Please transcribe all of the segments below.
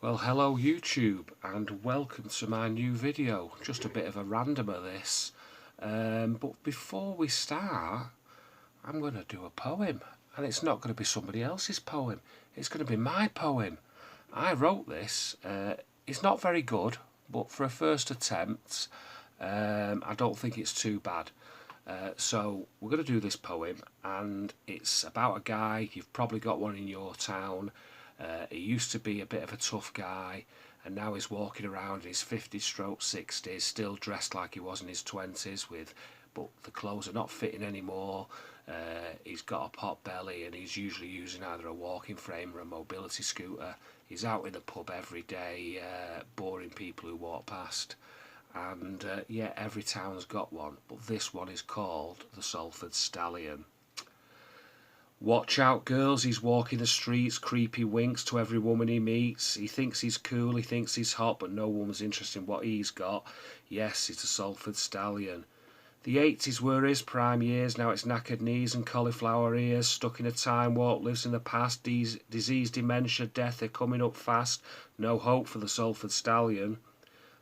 Well, hello YouTube and welcome to my new video. Just a bit of a randomer this. But before we start, I'm going to do a poem. And it's not going to be somebody else's poem. It's going to be my poem. I wrote this. It's not very good, but for a first attempt, I don't think it's too bad. So we're going to do this poem, and it's about a guy. You've probably got one in your town. He used to be a bit of a tough guy, and now he's walking around in his 50s stroke 60s, still dressed like he was in his 20s, but the clothes are not fitting anymore. He's got a pot belly, and he's usually using either a walking frame or a mobility scooter. He's out in the pub every day, boring people who walk past. And yeah, every town's got one, but this one is called the Salford Stallion. Watch out, girls, he's walking the streets, creepy winks to every woman he meets. He thinks he's cool, he thinks he's hot, but no woman's interested in what he's got. Yes, it's a Salford Stallion. The 80s were his prime years, now it's knackered knees and cauliflower ears. Stuck in a time warp, lives in the past. Disease, dementia, death are coming up fast. No hope for the Salford Stallion.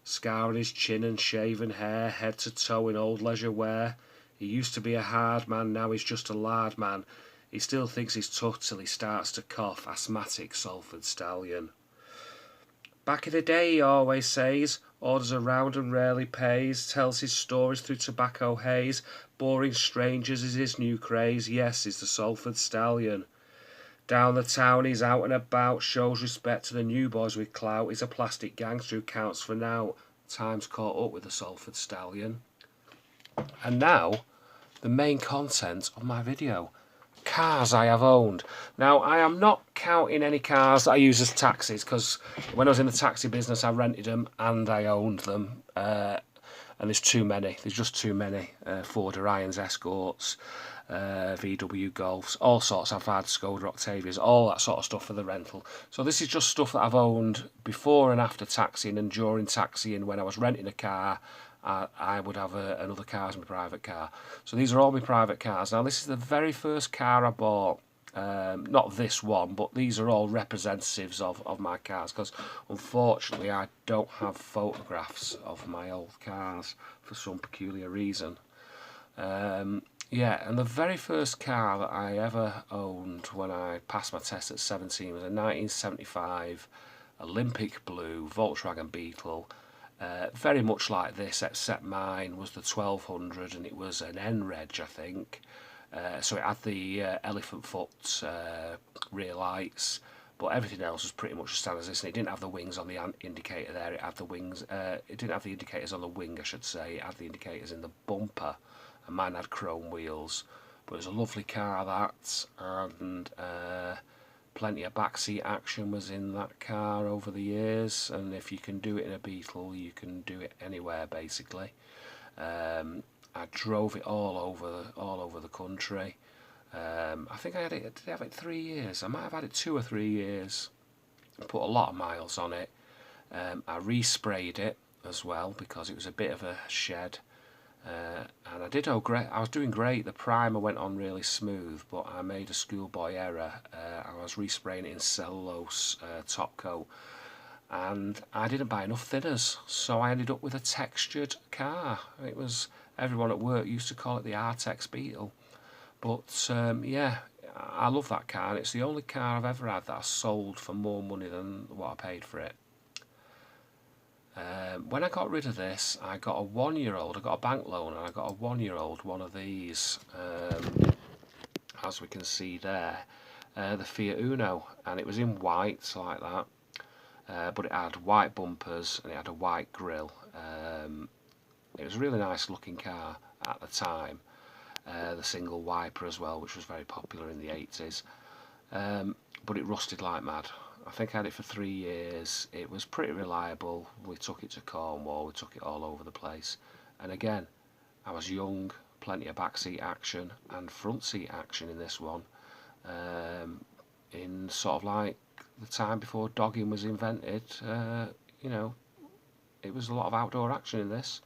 Scar on his chin and shaven hair, head to toe in old leisure wear. He used to be a hard man, now he's just a lard man. He still thinks he's tough till he starts to cough. Asthmatic Salford Stallion. Back in the day, he always says, orders around and rarely pays. Tells his stories through tobacco haze. Boring strangers is his new craze. Yes, he's the Salford Stallion. Down the town he's out and about, shows respect to the new boys with clout. He's a plastic gangster who counts for now. Time's caught up with the Salford Stallion. And now, the main content of my video. Cars I have owned. Now, I am not counting any cars that I use as taxis, because when I was in the taxi business I rented them and I owned them, and there's too many. There's just too many. Ford Orions, Escorts, VW Golfs, all sorts. I've had Skoda Octavias, all that sort of stuff for the rental. So this is just stuff that I've owned before and after taxiing, and during taxiing when I was renting a car. I would have another car as my private car. So these are all my private cars. Now this is the very first car I bought. Not this one, but these are all representatives of my cars, because unfortunately I don't have photographs of my old cars for some peculiar reason. Yeah, and the very first car that I ever owned when I passed my test at 17 was a 1975 Olympic Blue Volkswagen Beetle. Very much like this, except mine was the 1200 and it was an N-Reg, I think. So it had the elephant foot rear lights, but everything else was pretty much the same as this. And it didn't have the wings on the indicator there. It had the wings. It didn't have the indicators on the wing, I should say. It had the indicators in the bumper, and mine had chrome wheels. But it was a lovely car, that, and plenty of backseat action was in that car over the years, and if you can do it in a Beetle, you can do it anywhere basically. I drove it all over the country. I think I had it. Did I have it 3 years? I might have had it 2 or 3 years. Put a lot of miles on it. I resprayed it as well because it was a bit of a shed. And I did great. I was doing great. The primer went on really smooth, but I made a schoolboy error. I was respraying it in cellulose top coat, and I didn't buy enough thinners, so I ended up with a textured car. It was, everyone at work used to call it the Artex Beetle, but yeah, I love that car. And it's the only car I've ever had that I sold for more money than what I paid for it. When I got rid of this, I got a 1-year-old. I got a bank loan, and I got a 1-year-old one of these, as we can see there, the Fiat Uno, and it was in white like that, but it had white bumpers and it had a white grille. It was a really nice looking car at the time. The single wiper as well, which was very popular in the 80s, but it rusted like mad. I think I had it for 3 years. It was pretty reliable. We took it to Cornwall, we took it all over the place. And again, I was young, plenty of backseat action and front seat action in this one. In sort of like the time before dogging was invented, you know, it was a lot of outdoor action in this.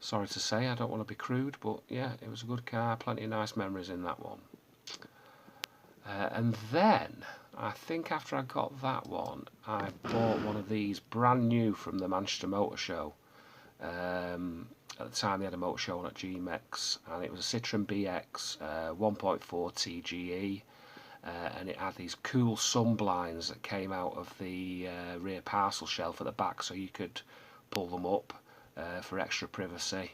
Sorry to say, I don't want to be crude, but yeah, it was a good car, plenty of nice memories in that one. And then I think after I got that one, I bought one of these brand new from the Manchester Motor Show. At the time they had a motor show on at GMEX, and it was a Citroen BX 1.4 TGE, and it had these cool sun blinds that came out of the rear parcel shelf at the back, so you could pull them up for extra privacy.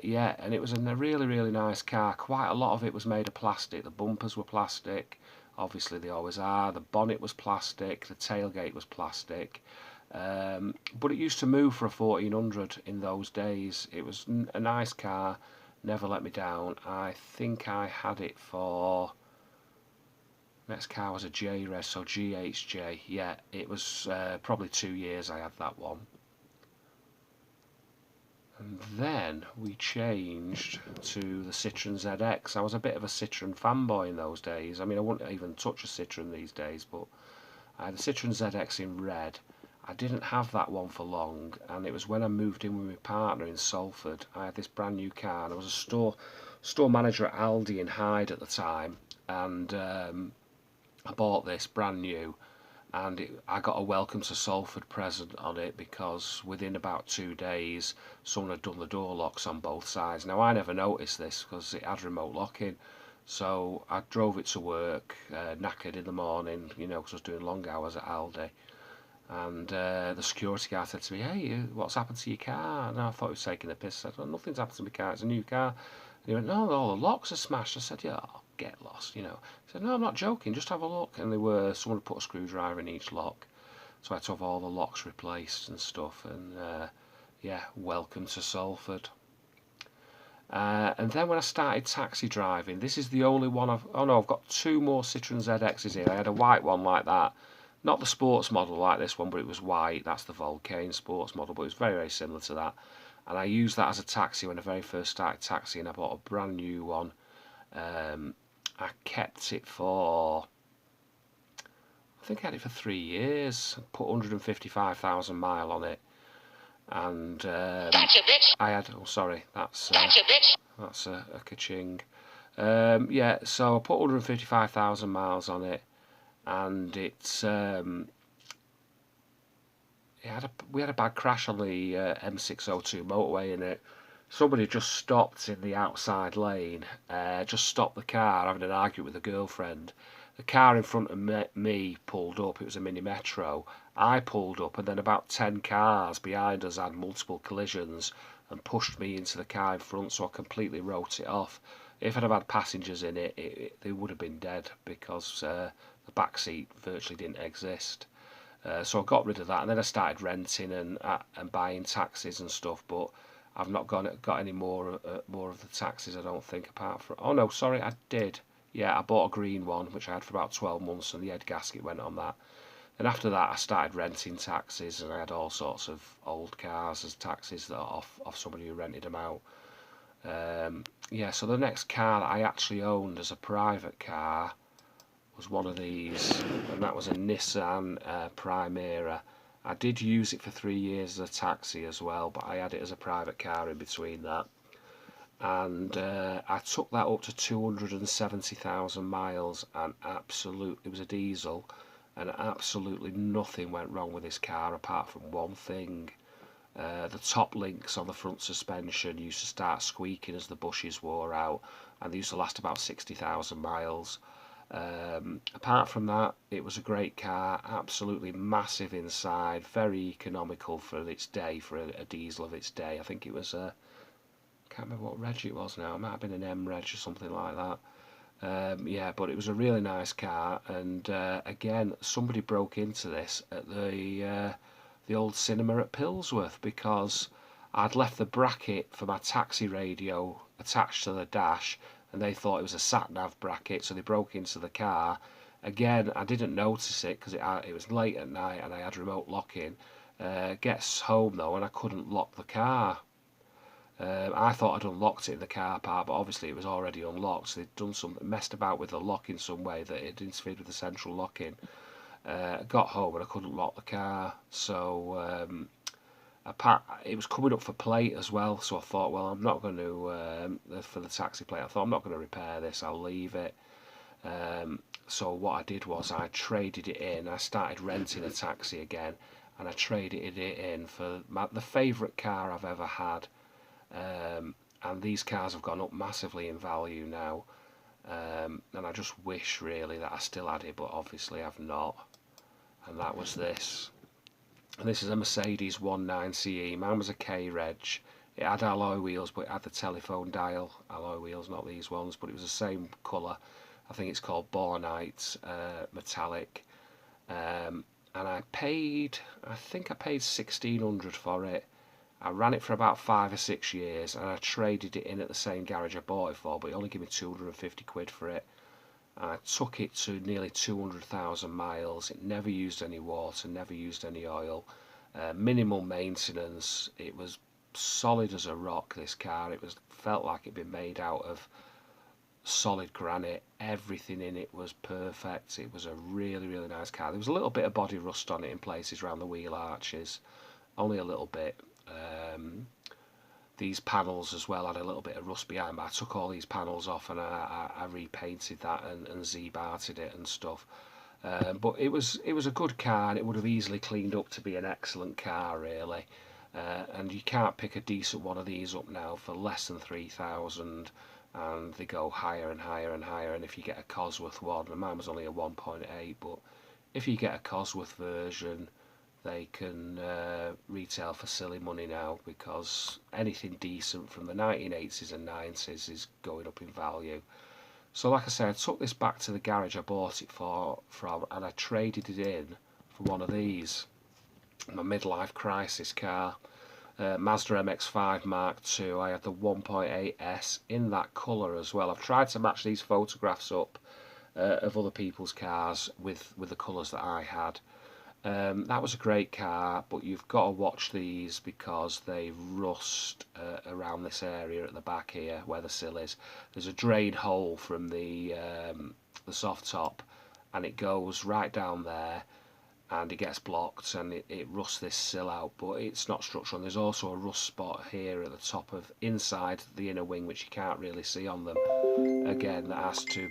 Yeah, and it was a really nice car. Quite a lot of it was made of plastic. The bumpers were plastic, obviously they always are. The bonnet was plastic, the tailgate was plastic. But it used to move for a 1400 in those days. It was a nice car, never let me down. I think I had it for... Next car was a J-Res, so GHJ. Yeah, it was probably 2 years I had that one. And then we changed to the Citroen ZX. I was a bit of a Citroen fanboy in those days. I mean, I wouldn't even touch a Citroen these days, but I had a Citroen ZX in red. I didn't have that one for long, and it was when I moved in with my partner in Salford. I had this brand new car, and I was a store manager at Aldi in Hyde at the time, and I bought this brand new, and I got a welcome to Salford present on it, because within about 2 days someone had done the door locks on both sides. Now I never noticed this because it had remote locking, so I drove it to work knackered in the morning, you know, because I was doing long hours at Aldi, and the security guard said to me, "Hey, what's happened to your car?" And I thought he was taking a piss. I said, "Well, nothing's happened to my car, it's a new car." And he went, "No, all the locks are smashed." I said, "Yeah, I'll get lost, you know." He said, "No, I'm not joking, just have a look." And they were, someone had put a screwdriver in each lock, so I had to have all the locks replaced and stuff. And yeah, welcome to Salford. And then when I started taxi driving, this is the only one I've got 2 more Citroen ZXs here. I had a white one like that, not the sports model like this one, but it was white. That's the Volcane sports model, but it was very similar to that. And I used that as a taxi when I very first started taxiing. I bought a brand new one. I kept it for, I think I had it for 3 year,s put 155,000 miles on it, and I had, oh sorry, that's a ka-ching. Yeah, so I put 155,000 miles on it, and it's we had a bad crash on the M602 motorway in it. Somebody just stopped in the outside lane, just stopped the car, having an argument with a girlfriend. The car in front of me pulled up. It was a Mini Metro. I pulled up, and then about 10 cars behind us had multiple collisions and pushed me into the car in front, so I completely wrote it off. If I'd have had passengers in it, they would have been dead, because the back seat virtually didn't exist. So I got rid of that, and then I started renting and buying taxis and stuff. But I've not got any more of the taxis, I don't think, apart from... Oh no, sorry, I did. Yeah, I bought a green one, which I had for about 12 months, and the head gasket went on that. And after that, I started renting taxis, and I had all sorts of old cars as taxis that are off somebody who rented them out. Yeah, so the next car that I actually owned as a private car was one of these, and that was a Nissan Primera. I did use it for 3 years as a taxi as well, but I had it as a private car in between that. And I took that up to 270,000 miles, and it was a diesel, and absolutely nothing went wrong with this car apart from one thing. The top links on the front suspension used to start squeaking as the bushes wore out, and they used to last about 60,000 miles. Apart from that, it was a great car, absolutely massive inside, very economical for its day, for a diesel of its day. I think it was I can't remember what reg it was now. It might have been an M reg or something like that. Yeah, but it was a really nice car, and again, somebody broke into this at the old cinema at Pilsworth, because I'd left the bracket for my taxi radio attached to the dash, and they thought it was a sat-nav bracket, so they broke into the car. Again, I didn't notice it because it was late at night and I had remote locking. Gets home though, and I couldn't lock the car. I thought I'd unlocked it in the car park, but obviously it was already unlocked, so they'd done something, messed about with the lock in some way that it interfered with the central locking. Got home and I couldn't lock the car, so it was coming up for plate as well, so I thought, well, I'm not going to, for the taxi plate, I thought, I'm not going to repair this, I'll leave it. So what I did was I traded it in. I started renting a taxi again, and I traded it in for the favourite car I've ever had. And these cars have gone up massively in value now. And I just wish really that I still had it, but obviously I've not. And that was this. And this is a Mercedes 19CE. Mine was a K-Reg. It had alloy wheels, but it had the telephone dial alloy wheels, not these ones, but it was the same colour. I think it's called Bornite metallic. And I think I paid 1,600 for it. I ran it for about 5 or 6 years, and I traded it in at the same garage I bought it for, but he only gave me 250 quid for it. I took it to nearly 200,000 miles. It never used any water, never used any oil, minimal maintenance. It was solid as a rock, this car. Felt like it'd been made out of solid granite. Everything in it was perfect. It was a really, really nice car. There was a little bit of body rust on it in places around the wheel arches, only a little bit. These panels as well had a little bit of rust behind, but I took all these panels off and I repainted that and Z-barted it and stuff. But it was a good car, and it would have easily cleaned up to be an excellent car really. And you can't pick a decent one of these up now for less than 3,000, and they go higher and higher and higher. And if you get a Cosworth one, and mine was only a 1.8, but if you get a Cosworth version, they can retail for silly money now, because anything decent from the 1980s and 90s is going up in value. So like I said, I took this back to the garage I bought it from, and I traded it in for one of these, my midlife crisis car, Mazda MX-5 Mark II. I had the 1.8S in that colour as well. I've tried to match these photographs up of other people's cars with the colours that I had. That was a great car, but you've got to watch these because they rust around this area at the back here where the sill is. There's a drain hole from the soft top, and it goes right down there, and it gets blocked, and it rusts this sill out, but it's not structural. And there's also a rust spot here at the top of inside the inner wing, which you can't really see on them. Again, that has to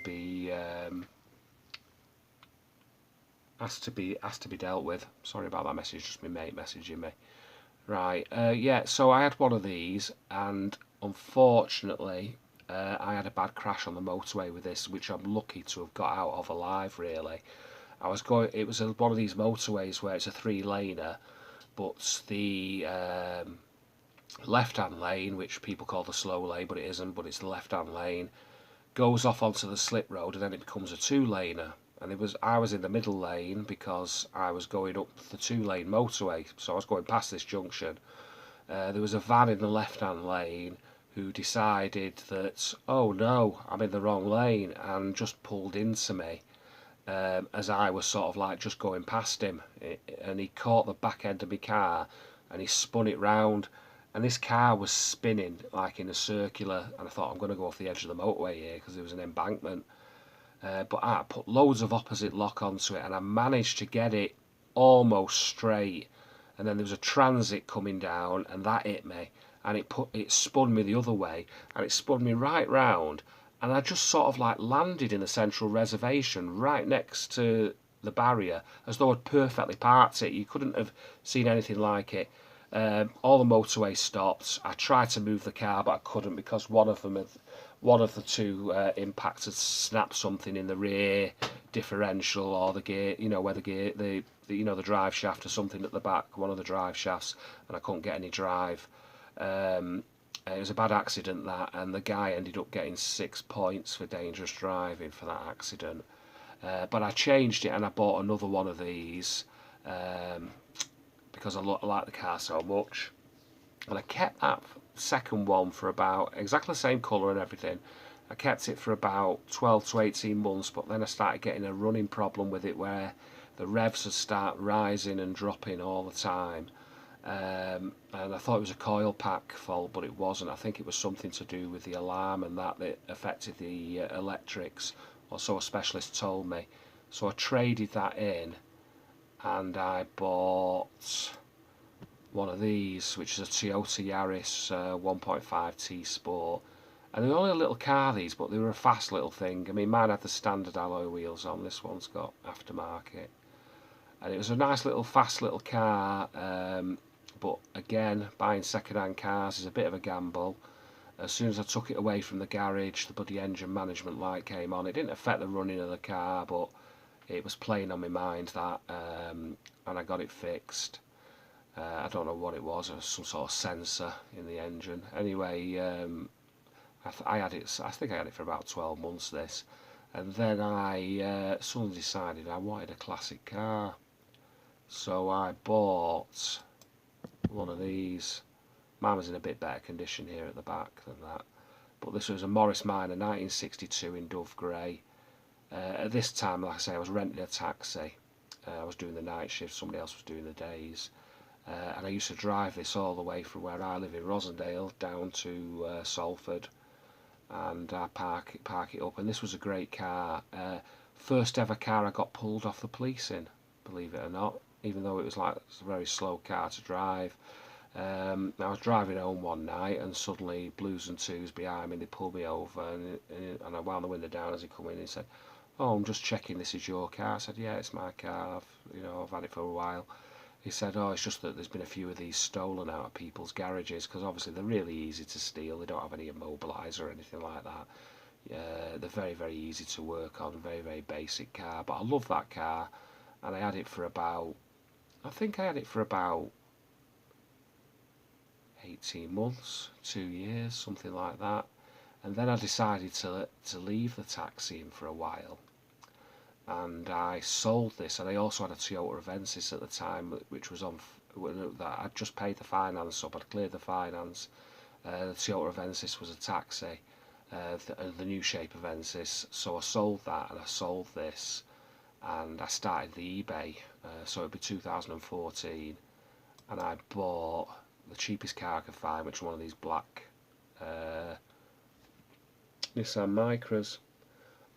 be dealt with. Sorry about that message, just my mate messaging me. Right, yeah, so I had one of these, and unfortunately I had a bad crash on the motorway with this, which I'm lucky to have got out of alive really. It was one of these motorways where it's a 3-laner, but the left-hand lane, which people call the slow lane, but it isn't, but it's the left-hand lane, goes off onto the slip road, and then it becomes a 2-laner. And I was in the middle lane because I was going up the 2-lane motorway, so I was going past this junction. There was a van in the left-hand lane who decided that, oh no, I'm in the wrong lane, and just pulled into me as I was sort of like just going past him. And he caught the back end of my car and he spun it round, and this car was spinning like in a circular, and I thought, I'm going to go off the edge of the motorway here because there was an embankment. But I put loads of opposite lock onto it, and I managed to get it almost straight. And then there was a transit coming down, and that hit me, and it spun me the other way, and it spun me right round, and I just sort of like landed in the central reservation right next to the barrier, as though I'd perfectly parked it. You couldn't have seen anything like it. All the motorway stopped. I tried to move the car, but I couldn't, because one of the two impacts had snapped something in the rear differential, or the gear, where the drive shaft or something at the back, one of the drive shafts, and I couldn't get any drive. It was a bad accident, that, and the guy ended up getting 6 points for dangerous driving for that accident. But I changed it, and I bought another one of these because I like the car so much, and I kept that second one for about exactly the same colour and everything. I kept it for about 12 to 18 months, but then I started getting a running problem with it where the revs would start rising and dropping all the time. And I thought it was a coil pack fault, but it wasn't. I think it was something to do with the alarm and that affected the electrics, or so a specialist told me. So I traded that in, and I bought one of these, which is a Toyota Yaris 1.5 T Sport, And they were only a little car, these, but they were a fast little thing. I mean, mine had the standard alloy wheels on, this one's got aftermarket. And it was a nice little, fast little car, but again, buying second-hand cars is a bit of a gamble. As soon as I took it away from the garage, the bloody engine management light came on. It didn't affect the running of the car, but it was playing on my mind, that, and I got it fixed. I don't know what it was, some sort of sensor in the engine. Anyway, I had it. I think I had it for about 12 months. This, and then I suddenly decided I wanted a classic car, so I bought one of these. Mine was in a bit better condition here at the back than that, but this was a Morris Minor 1962 in dove grey. At this time, like I say, I was renting a taxi. I was doing the night shift, somebody else was doing the days. And I used to drive this all the way from where I live in Rosendale down to Salford, and I park it up. And this was a great car. First ever car I got pulled off the police in, believe it or not, even though it was like a very slow car to drive. I was driving home one night and suddenly Blues and Twos behind me, they pulled me over, and I wound the window down as he come in and he said, "Oh, I'm just checking this is your car." I said, "Yeah, it's my car, I've had it for a while." He said, "Oh, it's just that there's been a few of these stolen out of people's garages, because obviously they're really easy to steal, they don't have any immobiliser or anything like that. They're very, very easy to work on, very, very basic car." But I love that car, and I had it for about, I think I had it for about 18 months, 2 years, something like that. And then I decided to leave the taxiing for a while, and I sold this. And I also had a Toyota Avensis at the time, which was on that I'd just paid the finance up, I'd cleared the finance. The Toyota Avensis was a taxi, the new shape Avensis, so I sold that and I sold this, and I started the eBay, so it'd be 2014, and I bought the cheapest car I could find, which was one of these black Nissan Micras.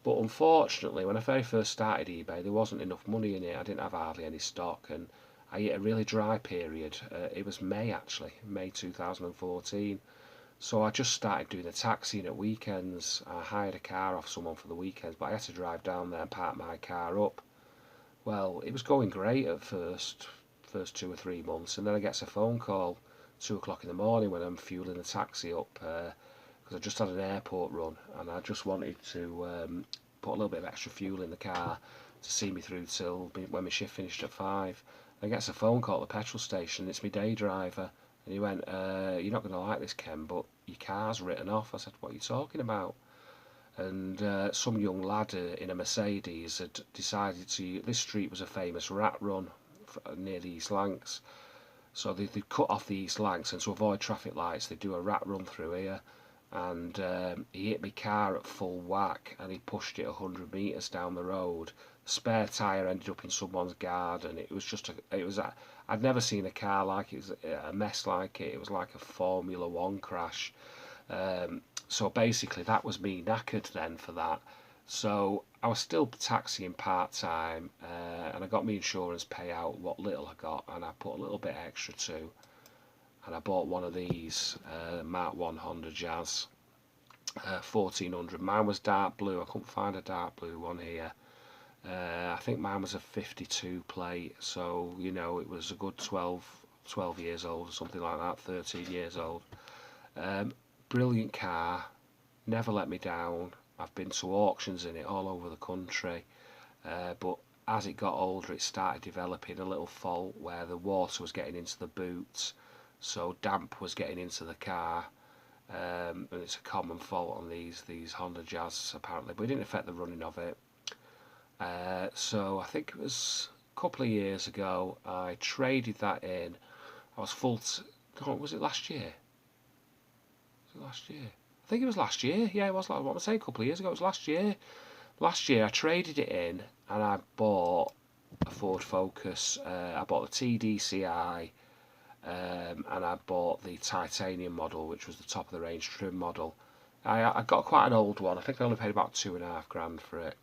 But unfortunately, when I very first started eBay, there wasn't enough money in it. I didn't have hardly any stock, and I hit a really dry period. It was May, actually, May 2014. So I just started doing the taxiing at weekends. I hired a car off someone for the weekends, but I had to drive down there and park my car up. Well, it was going great at first 2 or 3 months, and then I get a phone call 2 o'clock in the morning when I'm fueling the taxi up, because I just had an airport run and I just wanted to put a little bit of extra fuel in the car to see me through till when my shift finished at 5. I get a phone call at the petrol station. It's my day driver, and he went, "You're not going to like this, Ken, but your car's written off." I said, "What are you talking about?" And some young lad in a Mercedes had decided to. This street was a famous rat run near the East Lancs, so they cut off the East Lancs, and to avoid traffic lights they do a rat run through here. And he hit my car at full whack, and he pushed it 100 metres down the road. The spare tyre ended up in someone's garden. It was just I'd never seen a car like it. It was a mess like it. It was like a Formula One crash. So basically that was me knackered then for that. So I was still taxiing part-time, and I got my insurance payout, what little I got, and I put a little bit extra too. And I bought one of these Mark 1 Honda Jazz 1400. Mine was dark blue. I couldn't find a dark blue one here. I think mine was a 52 plate, so it was a good 12 years old or something like that, 13 years old. Brilliant car, never let me down. I've been to auctions in it all over the country, but as it got older it started developing a little fault where the water was getting into the boots, so damp was getting into the car, and it's a common fault on these Honda Jazz apparently, but it didn't affect the running of it. So I think it was a couple of years ago I traded that in. I was was it last year? Last year? I think it was last year. Yeah, it was. What was I saying? A couple of years ago. It was last year. Last year I traded it in and I bought a Ford Focus. I bought the TDCi, and I bought the titanium model, which was the top of the range trim model. I got quite an old one. I think I only paid about £2.5 for it,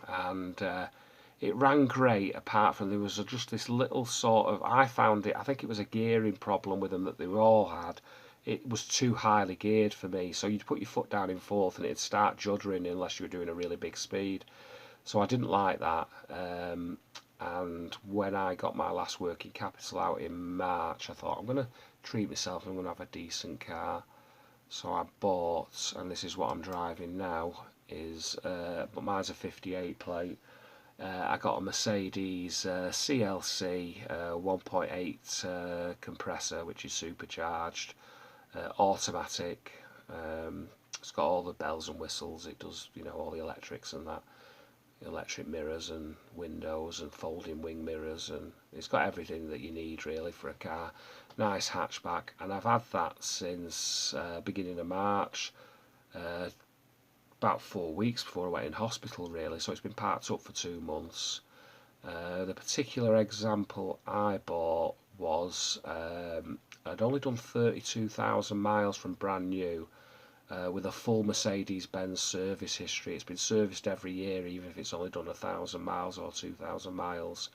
and it ran great. Apart from there was just this little sort of, I found it. I think it was a gearing problem with them that they all had. it was too highly geared for me. So you'd put your foot down in fourth and it'd start juddering unless you were doing a really big speed. So I didn't like that. And when I got my last working capital out in March, I thought I'm going to treat myself and I'm going to have a decent car. So I bought, and this is what I'm driving now, but mine's a 58 plate. I got a Mercedes CLC 1.8 compressor, which is supercharged, automatic. It's got all the bells and whistles. It does, all the electrics and that, electric mirrors and windows and folding wing mirrors, and it's got everything that you need really for a car. Nice hatchback, and I've had that since beginning of March. About 4 weeks before I went in hospital really, so it's been parked up for 2 months. The particular example I bought was I'd only done 32,000 miles from brand new, with a full Mercedes-Benz service history. It's been serviced every year, even if it's only done 1,000 miles or 2,000 miles.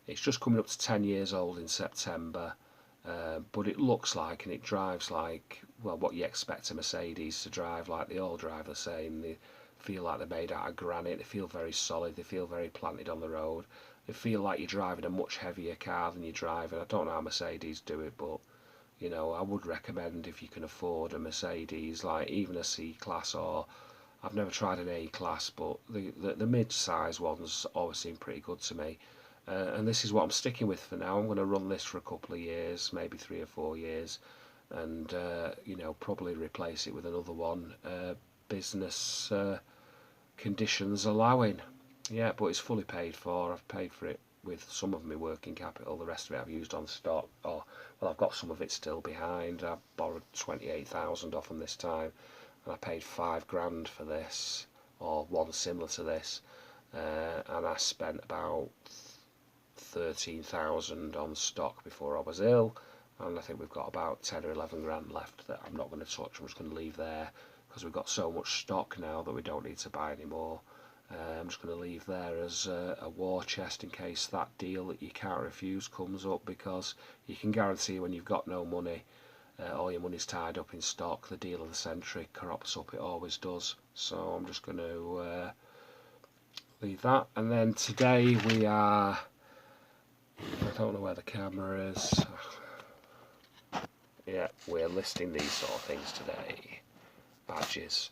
It's just coming up to 10 years old in September, but it looks like and it drives like, well, what you expect a Mercedes to drive like. They all drive the same. They feel like they're made out of granite. They feel very solid. They feel very planted on the road. They feel like you're driving a much heavier car than you're driving. I don't know how Mercedes do it, but I would recommend, if you can afford a Mercedes, like even a C-Class, or I've never tried an A-Class, but the mid-size ones always seem pretty good to me. And this is what I'm sticking with for now. I'm going to run this for a couple of years, maybe 3 or 4 years, and probably replace it with another one, business conditions allowing. Yeah, but it's fully paid for. I've paid for it with some of my working capital. The rest of it I've used on stock. Well, I've got some of it still behind. I borrowed 28,000 off them this time, and I paid 5 grand for this, or one similar to this, and I spent about 13,000 on stock before I was ill, and I think we've got about 10 or 11 grand left that I'm not going to touch. I'm just going to leave there because we've got so much stock now that we don't need to buy anymore. I'm just going to leave there as a war chest in case that deal that you can't refuse comes up, because you can guarantee when you've got no money, all your money's tied up in stock, the deal of the century crops up. It always does. So I'm just going to leave that. And then today we are, I don't know where the camera is. Yeah, we're listing these sort of things today. Badges.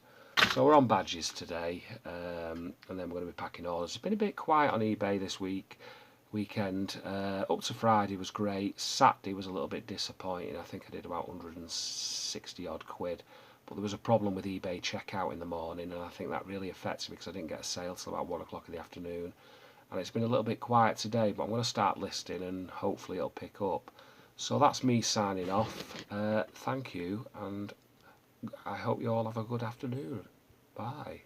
So we're on badges today, and then we're going to be packing orders. It's been a bit quiet on eBay this weekend. Up to Friday was great. Saturday was a little bit disappointing. I think I did about 160 odd quid. But there was a problem with eBay checkout in the morning, and I think that really affected me because I didn't get a sale till about 1 o'clock in the afternoon. And it's been a little bit quiet today, but I'm going to start listing and hopefully it'll pick up. So that's me signing off. Thank you, and I hope you all have a good afternoon. Bye.